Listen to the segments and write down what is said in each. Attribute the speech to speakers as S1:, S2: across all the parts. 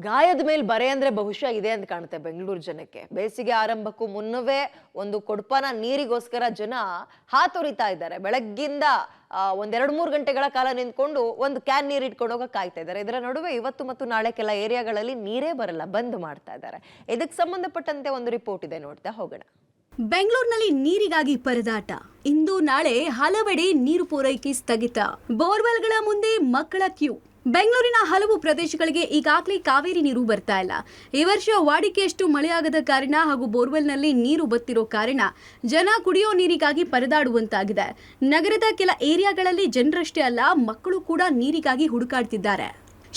S1: ಗಾಯದ ಮೇಲೆ ಬರೆ ಅಂದ್ರೆ ಬಹುಶಃ ಇದೆ ಅಂತ ಕಾಣುತ್ತೆ ಬೆಂಗಳೂರು ಜನಕ್ಕೆ. ಬೇಸಿಗೆ ಆರಂಭಕ್ಕೂ ಮುನ್ನವೇ ಒಂದು ಕೊಡಪಾನ ನೀರಿಗೋಸ್ಕರ ಜನ ಹಾತೊರಿತಾ ಇದ್ದಾರೆ. ಬೆಳಗ್ಗಿಂದ ಒಂದೆರಡು ಮೂರು ಗಂಟೆಗಳ ಕಾಲ ನಿಂತ್ಕೊಂಡು ಒಂದು ಕ್ಯಾನ್ ನೀರು ಇಟ್ಕೊಂಡು ಹೋಗಕ್ಕೆ ಕಾಯ್ತಾ ಇದ್ದಾರೆ. ಇದರ ನಡುವೆ ಇವತ್ತು ಮತ್ತು ನಾಳೆ ಕೆಲ ಏರಿಯಾಗಳಲ್ಲಿ ನೀರೇ ಬರಲ್ಲ, ಬಂದ್ ಮಾಡ್ತಾ ಇದ್ದಾರೆ. ಇದಕ್ಕೆ ಸಂಬಂಧಪಟ್ಟಂತೆ ಒಂದು ರಿಪೋರ್ಟ್ ಇದೆ, ನೋಡ್ತಾ ಹೋಗೋಣ.
S2: ಬೆಂಗಳೂರಿನಲ್ಲಿ ನೀರಿಗಾಗಿ ಪರದಾಟ. ಇಂದು ನಾಳೆ ಹಲವೆಡೆ ನೀರು ಪೂರೈಕೆ ಸ್ಥಗಿತ. ಬೋರ್ವೆಲ್ಗಳ ಮುಂದೆ ಮಕ್ಕಳ ಕ್ಯೂ. ಬೆಂಗಳೂರಿನ ಹಲವು ಪ್ರದೇಶಗಳಿಗೆ ಈಗಾಗಲೇ ಕಾವೇರಿ ನೀರು ಬರ್ತಾ ಇಲ್ಲ. ಈ ವರ್ಷ ವಾಡಿಕೆಯಷ್ಟು ಮಳೆಯಾಗದ ಕಾರಣ ಹಾಗೂ ಬೋರ್ವೆಲ್ನಲ್ಲಿ ನೀರು ಬತ್ತಿರೋ ಕಾರಣ ಜನ ಕುಡಿಯೋ ನೀರಿಗಾಗಿ ಪರದಾಡುವಂತಾಗಿದೆ. ನಗರದ ಕೆಲ ಏರಿಯಾಗಳಲ್ಲಿ ಜನರಷ್ಟೇ ಅಲ್ಲ, ಮಕ್ಕಳು ಕೂಡ ನೀರಿಗಾಗಿ ಹುಡುಕಾಡ್ತಿದ್ದಾರೆ.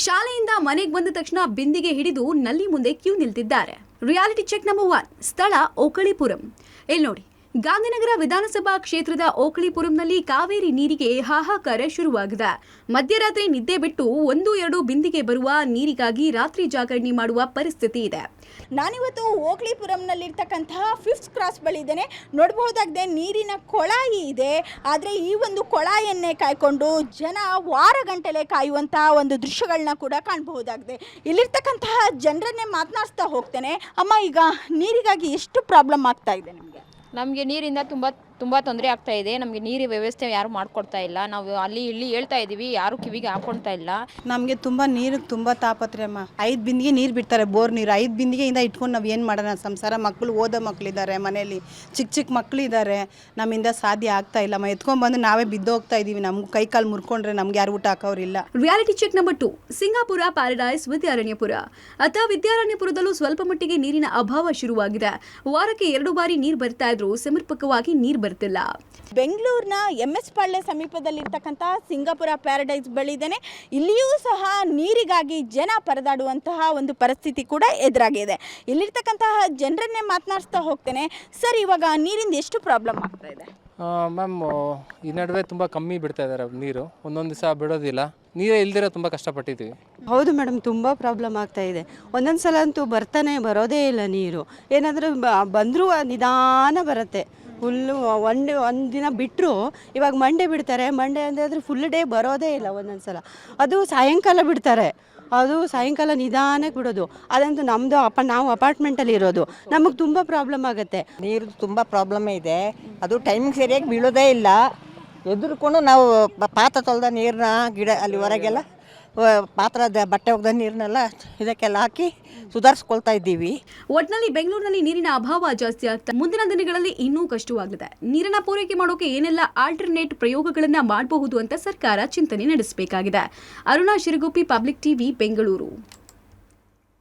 S2: ಶಾಲೆಯಿಂದ ಮನೆಗೆ ಬಂದ ತಕ್ಷಣ ಬಿಂದಿಗೆ ಹಿಡಿದು ನಲ್ಲಿ ಮುಂದೆ ಕ್ಯೂ ನಿಲ್ತಿದ್ದಾರೆ. ರಿಯಾಲಿಟಿ ಚೆಕ್ ನಂಬರ್ 1, ಸ್ಥಳ ಓಕಳಿಪುರಂ. ಇಲ್ಲಿ ನೋಡಿ, ಗಾಂಧಿನಗರ ವಿಧಾನಸಭಾ ಕ್ಷೇತ್ರದ ಓಕಳಿಪುರಂನಲ್ಲಿ ಕಾವೇರಿ ನೀರಿಗೆ ಹಾಹಾಕಾರ ಶುರುವಾಗಿದೆ. ಮಧ್ಯರಾತ್ರಿ ನಿದ್ದೆ ಬಿಟ್ಟು 1-2 ಬಿಂದಿಗೆ ಬರುವ ನೀರಿಗಾಗಿ ರಾತ್ರಿ ಜಾಗರಣೆ ಮಾಡುವ ಪರಿಸ್ಥಿತಿ ಇದೆ.
S3: ನಾನಿವತ್ತು ಓಕಳಿಪುರಂನಲ್ಲಿರ್ತಕ್ಕಂತಹ 5th ಕ್ರಾಸ್ ಬಳಿ ಇದ್ದೇನೆ. ನೋಡಬಹುದಾಗಿದೆ, ನೀರಿನ ಕೊಳಾಯಿ ಇದೆ. ಆದರೆ ಈ ಒಂದು ಕೊಳಾಯನ್ನೇ ಕಾಯ್ಕೊಂಡು ಜನ ವಾರಗಂಟಲೆ ಕಾಯುವಂತಹ ಒಂದು ದೃಶ್ಯಗಳನ್ನ ಕೂಡ ಕಾಣಬಹುದಾಗಿದೆ. ಇಲ್ಲಿರ್ತಕ್ಕಂತಹ ಜನರನ್ನೇ ಮಾತನಾಡಿಸ್ತಾ ಹೋಗ್ತೇನೆ. ಅಮ್ಮ, ಈಗ ನೀರಿಗಾಗಿ ಎಷ್ಟು ಪ್ರಾಬ್ಲಮ್ ಆಗ್ತಾ ಇದೆ ನಿಮಗೆ?
S4: ನಮಗೆ ನೀರಿಂದ ತುಂಬ ತೊಂದರೆ ಆಗ್ತಾ ಇದೆ. ನಮಗೆ ನೀರಿನ ವ್ಯವಸ್ಥೆ ಯಾರು ಮಾಡಿಕೊಡ್ತಾ ಇಲ್ಲ. ನಾವು ಅಲ್ಲಿ ಇಲ್ಲಿ ಹೇಳ್ತಾ ಇದ್ದೀವಿ, ಯಾರು ಕಿವಿಗೆ ಹಾಕೊಳ್ತಾ ಇಲ್ಲ.
S5: ನಮಗೆ ತುಂಬ ನೀರಿಗೆ ತುಂಬ ತಾಪತ್ರೆ ಅಮ್ಮ. 5 ಬಿಂದಿಗೆ ನೀರು ಬಿಡ್ತಾರೆ, ಬೋರ್ ನೀರು. 5 ಬಿಂದಿಗೆಯಿಂದ ಇಟ್ಕೊಂಡು ನಾವು ಏನು ಮಾಡೋಣ ಸಂಸಾರ? ಮಕ್ಕಳು ಓದೋ ಮಕ್ಕಳಿದ್ದಾರೆ, ಮನೇಲಿ ಚಿಕ್ಕ ಮಕ್ಕಳಿದ್ದಾರೆ. ನಮ್ಮಿಂದ ಸಾಧ್ಯ ಆಗ್ತಾ ಇಲ್ಲಮ್ಮ. ಎತ್ಕೊಂಡ್ಬಂದು ನಾವೇ ಬಿದ್ದೋಗ್ತಾ ಇದ್ದೀವಿ. ನಮ್ಗೆ ಕೈ ಕಾಲು ಮುರ್ಕೊಂಡ್ರೆ ನಮ್ಗೆ ಯಾರು ಊಟ ಹಾಕೋರಿಲ್ಲ.
S2: Reality check number 2, Singapura paradise Vidyaranyapura. ವಿದ್ಯಾರಣ್ಯಪುರದಲ್ಲೂ ಸ್ವಲ್ಪ ಮಟ್ಟಿಗೆ ನೀರಿನ ಅಭಾವ ಶುರುವಾಗಿದೆ. ವಾರಕ್ಕೆ 2 ಬಾರಿ ನೀರು ಬರ್ತಾ ಇದ್ರು, ಸಮರ್ಪಕವಾಗಿ ನೀರು ಬರ್ತಿಲ್ಲ.
S3: ಬೆಂಗಳೂರಿನ MS ಪಾಳ್ಯ ಸಮೀಪದಲ್ಲಿರ್ತಕ್ಕಂಥ ಸಿಂಗಾಪುರ ಪ್ಯಾರಡೈಸ್ ಬಳಿ ಇದ್ದೇನೆ. ಇಲ್ಲಿಯೂ ಸಹ ನೀರಿಗಾಗಿ ಜನ ಪರದಾಡುವಂತಹ ಒಂದು ಪರಿಸ್ಥಿತಿ ಕೂಡ ಎದುರಾಗಿದೆ. ಇಲ್ಲಿರ್ತಕ್ಕಂತಹ ಜನರನ್ನೇ ಮಾತನಾಡಿಸ್ತಾ ಹೋಗ್ತೇನೆ. ಸರ್, ಇವಾಗ ನೀರಿಂದ ಎಷ್ಟು ಪ್ರಾಬ್ಲಮ್ ಆಗ್ತಾ ಇದೆ?
S6: ಮ್ಯಾಮ್, ಈ ನಡುವೆ ತುಂಬ ಕಮ್ಮಿ ಬಿಡ್ತಾ ಇದ್ದಾರೆ ನೀರು. ಒಂದೊಂದು ದಿವಸ ಬಿಡೋದಿಲ್ಲ. ನೀರೇ ಇಲ್ದಿರೋ ತುಂಬ ಕಷ್ಟಪಟ್ಟಿದ್ದೀವಿ.
S5: ಹೌದು ಮೇಡಮ್, ತುಂಬ ಪ್ರಾಬ್ಲಮ್ ಆಗ್ತಾ ಇದೆ. ಒಂದೊಂದು ಸಲ ಅಂತೂ ಬರೋದೇ ಇಲ್ಲ ನೀರು. ಏನಾದರೂ ಬಂದರೂ ನಿಧಾನ ಬರುತ್ತೆ. ಫುಲ್ಲು ಒಂದು ದಿನ ಬಿಟ್ಟರು. ಇವಾಗ ಮಂಡೇ ಬಿಡ್ತಾರೆ. ಮಂಡೇ ಅಂದರೆ ಫುಲ್ ಡೇ ಬರೋದೇ ಇಲ್ಲ. ಒಂದೊಂದು ಸಲ ಅದು ಸಾಯಂಕಾಲ ಬಿಡ್ತಾರೆ. ಅದು ಸಾಯಂಕಾಲ ನಿಧಾನಕ್ಕೆ ಬಿಡೋದು. ಅದಂತೂ ನಾವು ಅಪಾರ್ಟ್ಮೆಂಟಲ್ಲಿ ಇರೋದು. ನಮಗೆ ತುಂಬ ಪ್ರಾಬ್ಲಮ್ ಆಗುತ್ತೆ.
S7: ನೀರು ತುಂಬ ಪ್ರಾಬ್ಲಮ್ ಇದೆ. ಅದು ಟೈಮಿಗೆ ಸರಿಯಾಗಿ ಬೀಳೋದೇ ಇಲ್ಲ. ಎದುರುಕೊಂಡು ನಾವು ಪಾತ್ರೆ ತೊಳೆದ ನೀರನ್ನ ಗಿಡ ಅಲ್ಲಿ ಹೊರಗೆಲ್ಲ ಪಾತ್ರದ ಬಟ್ಟೆ ಒಗ್ದ ನೀರನ್ನೆಲ್ಲ ಇದಕ್ಕೆಲ್ಲ ಹಾಕಿ ಸುಧಾರಿಸ್ಕೊಳ್ತಾ ಇದ್ದೀವಿ.
S2: ಒಟ್ನಲ್ಲಿ ಬೆಂಗಳೂರಿನಲ್ಲಿ ನೀರಿನ ಅಭಾವ ಜಾಸ್ತಿ ಆಗ್ತಾ ಮುಂದಿನ ದಿನಗಳಲ್ಲಿ ಇನ್ನೂ ಕಷ್ಟವಾಗಿದೆ. ನೀರನ್ನ ಪೂರೈಕೆ ಮಾಡೋಕೆ ಏನೆಲ್ಲ ಆಲ್ಟರ್ನೇಟ್ ಪ್ರಯೋಗಗಳನ್ನ ಮಾಡಬಹುದು ಅಂತ ಸರ್ಕಾರ ಚಿಂತನೆ ನಡೆಸಬೇಕಾಗಿದೆ. Aruna Shiraguppi, public TV, Bengaluru.